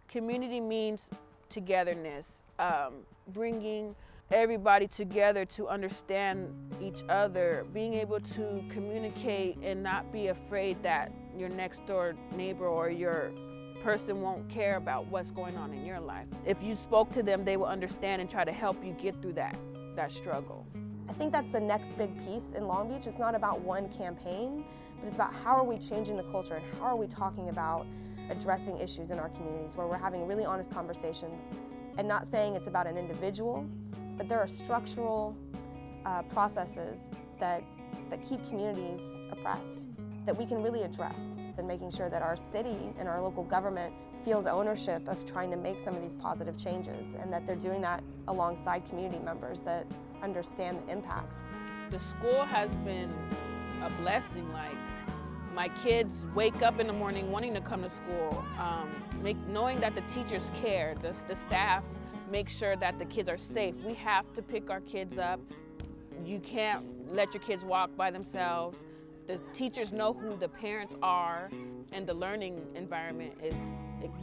Community means togetherness, bringing everybody together to understand each other, being able to communicate and not be afraid that your next door neighbor or your person won't care about what's going on in your life. If you spoke to them, they will understand and try to help you get through that struggle. I think that's the next big piece in Long Beach. It's not about one campaign, but it's about how are we changing the culture and how are we talking about addressing issues in our communities where we're having really honest conversations and not saying it's about an individual, but there are structural processes that keep communities oppressed that we can really address, and making sure that our city and our local government feels ownership of trying to make some of these positive changes and that they're doing that alongside community members that understand the impacts. The school has been a blessing. Like, my kids wake up in the morning wanting to come to school, knowing that the teachers care, the staff make sure that the kids are safe. We have to pick our kids up. You can't let your kids walk by themselves. The teachers know who the parents are, and the learning environment is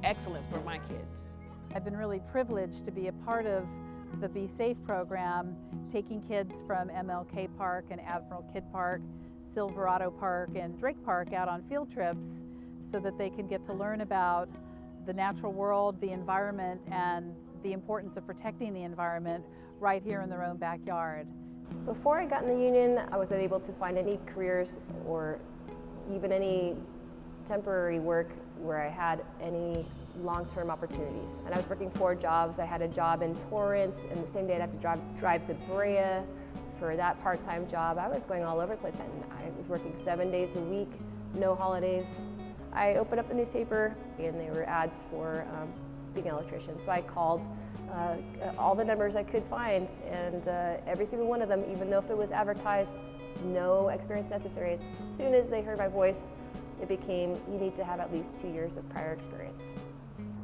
excellent for my kids. I've been really privileged to be a part of the Be Safe program, taking kids from MLK Park and Admiral Kidd Park, Silverado Park and Drake Park out on field trips so that they can get to learn about the natural world, the environment, and the importance of protecting the environment right here in their own backyard. Before I got in the union, I wasn't able to find any careers or even any temporary work where I had any long-term opportunities. And I was working 4 jobs. I had a job in Torrance, and the same day I'd have to drive to Brea for that part-time job. I was going all over the place, and I was working 7 days a week, no holidays. I opened up the newspaper, and there were ads for being an electrician. So I called all the numbers I could find, and every single one of them, even though if it was advertised, no experience necessary, as soon as they heard my voice, it became, you need to have at least 2 years of prior experience.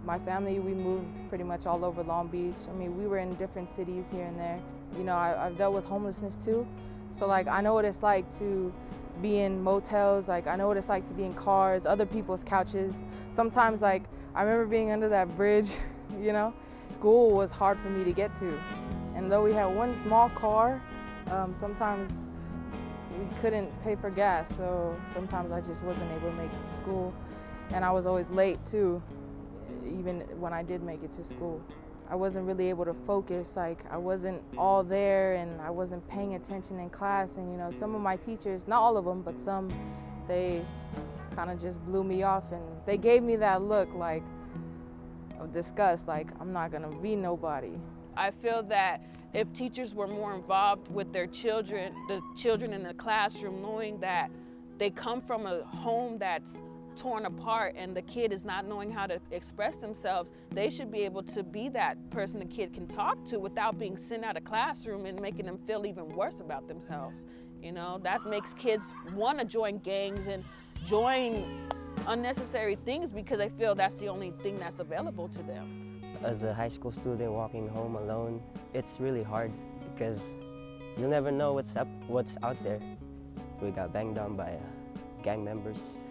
My family, we moved pretty much all over Long Beach. I mean, we were in different cities here and there. You know, I've dealt with homelessness too. So like, I know what it's like to be in motels. Like, I know what it's like to be in cars, other people's couches. Sometimes, like, I remember being under that bridge, you know. School was hard for me to get to. And though we had one small car, sometimes we couldn't pay for gas. So sometimes I just wasn't able to make it to school. And I was always late too, even when I did make it to school. I wasn't really able to focus, like I wasn't all there and I wasn't paying attention in class. And you know, some of my teachers, not all of them, but some, they kind of just blew me off and they gave me that look like of disgust, like I'm not gonna be nobody. I feel that if teachers were more involved with their children, the children in the classroom, knowing that they come from a home that's torn apart and the kid is not knowing how to express themselves, they should be able to be that person the kid can talk to without being sent out of classroom and making them feel even worse about themselves. You know, that makes kids want to join gangs and join unnecessary things because they feel that's the only thing that's available to them. As a high school student walking home alone, it's really hard because you'll never know what's out there. We got banged on by gang members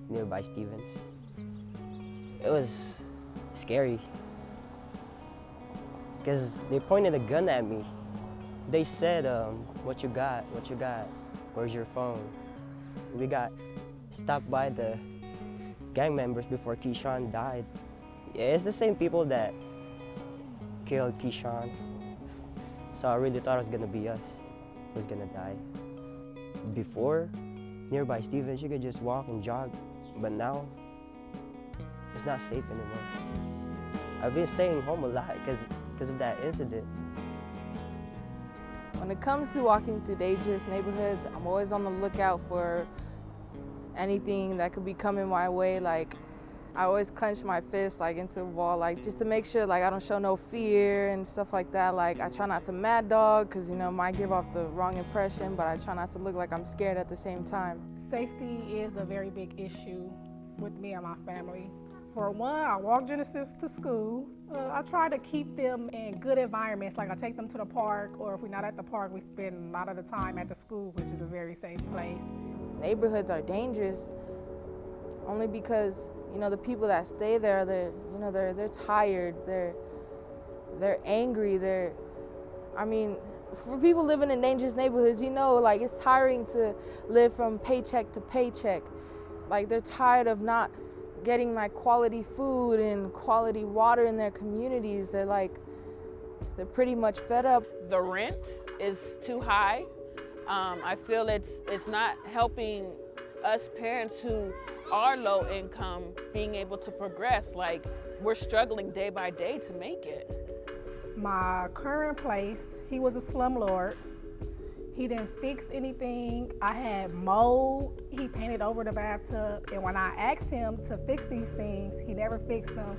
nearby Stevens. It was scary because they pointed a gun at me. They said, what you got, where's your phone? We got stopped by the gang members before Keyshawn died. Yeah, it's the same people that killed Keyshawn. So I really thought it was gonna be us who was gonna die. Before, nearby Stevens, you could just walk and jog, but now, it's not safe anymore. I've been staying home a lot because of that incident. When it comes to walking through dangerous neighborhoods, I'm always on the lookout for anything that could be coming my way. Like, I always clench my fist like into the wall, like just to make sure like I don't show no fear and stuff like that. Like, I try not to mad dog because, you know, might give off the wrong impression, but I try not to look like I'm scared at the same time. Safety is a very big issue with me and my family. For one, I walk Genesis to school. I try to keep them in good environments, like I take them to the park, or if we're not at the park, we spend a lot of the time at the school, which is a very safe place. Neighborhoods are dangerous only because You know, the people that stay there, they're tired, they're angry, I mean, for people living in dangerous neighborhoods, you know, like it's tiring to live from paycheck to paycheck. Like they're tired of not getting like quality food and quality water in their communities. They're pretty much fed up. The rent is too high. I feel it's not helping us parents who are low income being able to progress. Like we're struggling day by day to make it. My current place, he was a slumlord. He didn't fix anything. I had mold. He painted over the bathtub. And when I asked him to fix these things, he never fixed them.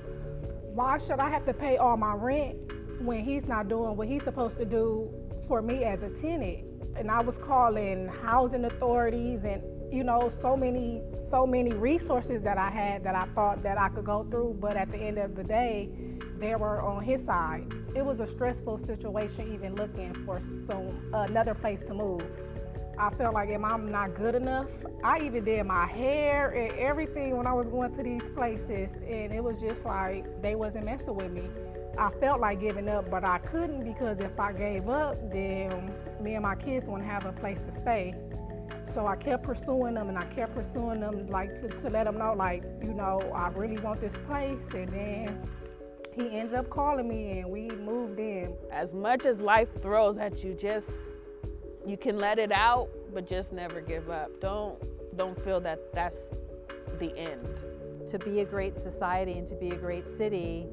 Why should I have to pay all my rent when he's not doing what he's supposed to do for me as a tenant? And I was calling housing authorities and, you know, so many resources that I had that I thought that I could go through, but at the end of the day, they were on his side. It was a stressful situation even looking for another place to move. I felt like if I'm not good enough, I even did my hair and everything when I was going to these places, and it was just like they wasn't messing with me. I felt like giving up, but I couldn't, because if I gave up, then me and my kids wouldn't have a place to stay. So I kept pursuing them, and I kept pursuing them, like to let them know, like, you know, I really want this place. And then he ended up calling me and we moved in. As much as life throws at you, you can let it out, but just never give up. Don't feel that that's the end. To be a great society and to be a great city,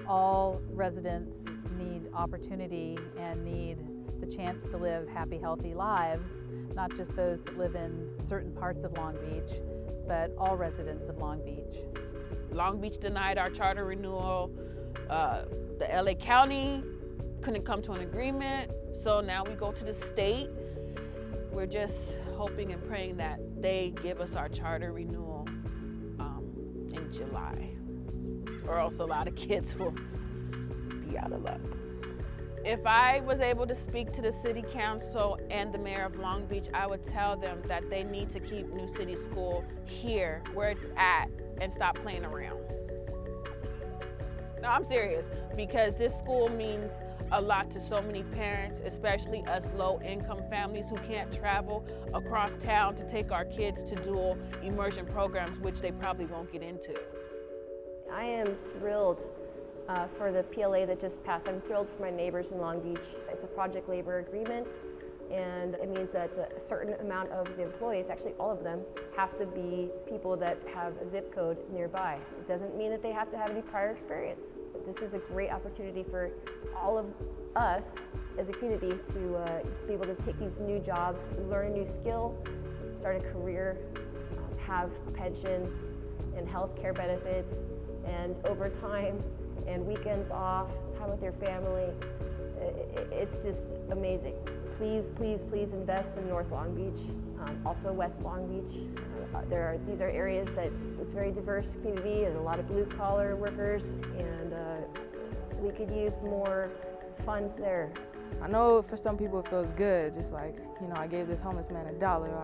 all residents need opportunity and need the chance to live happy, healthy lives, not just those that live in certain parts of Long Beach, but all residents of Long Beach. Long Beach denied our charter renewal. The LA County couldn't come to an agreement, so now we go to the state. We're just hoping and praying that they give us our charter renewal in July, or else a lot of kids will be out of luck. If I was able to speak to the city council and the mayor of Long Beach, I would tell them that they need to keep New City School here where it's at and stop playing around. No, I'm serious, because this school means a lot to so many parents, especially us low-income families who can't travel across town to take our kids to dual immersion programs, which they probably won't get into. I am thrilled for the PLA that just passed. I'm thrilled for my neighbors in Long Beach. It's a project labor agreement, and it means that a certain amount of the employees, actually all of them, have to be people that have a zip code nearby. It doesn't mean that they have to have any prior experience. This is a great opportunity for all of us as a community to be able to take these new jobs, learn a new skill, start a career, have pensions and health care benefits, and overtime and weekends off, time with your family. It's just amazing. Please, please, please invest in North Long Beach, also West Long Beach. These are areas that it's a very diverse community and a lot of blue-collar workers, and we could use more funds there. I know for some people it feels good, just like, you know, I gave this homeless man $1, or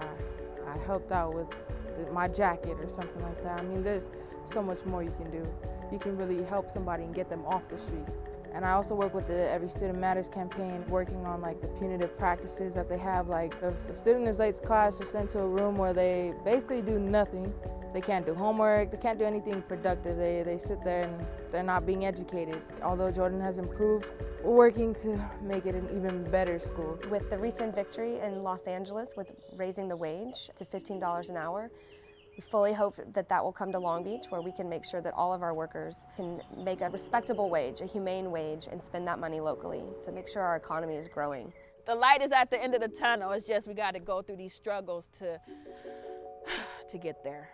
I helped out with my jacket or something like that. I mean, there's so much more you can do. You can really help somebody and get them off the street. And I also work with the Every Student Matters campaign, working on like the punitive practices that they have. Like if a student is late to class, they're sent to a room where they basically do nothing. They can't do homework, they can't do anything productive. They sit there and they're not being educated. Although Jordan has improved, we're working to make it an even better school. With the recent victory in Los Angeles with raising the wage to $15 an hour, we fully hope that that will come to Long Beach, where we can make sure that all of our workers can make a respectable wage, a humane wage, and spend that money locally to make sure our economy is growing. The light is at the end of the tunnel. It's just we got to go through these struggles to get there.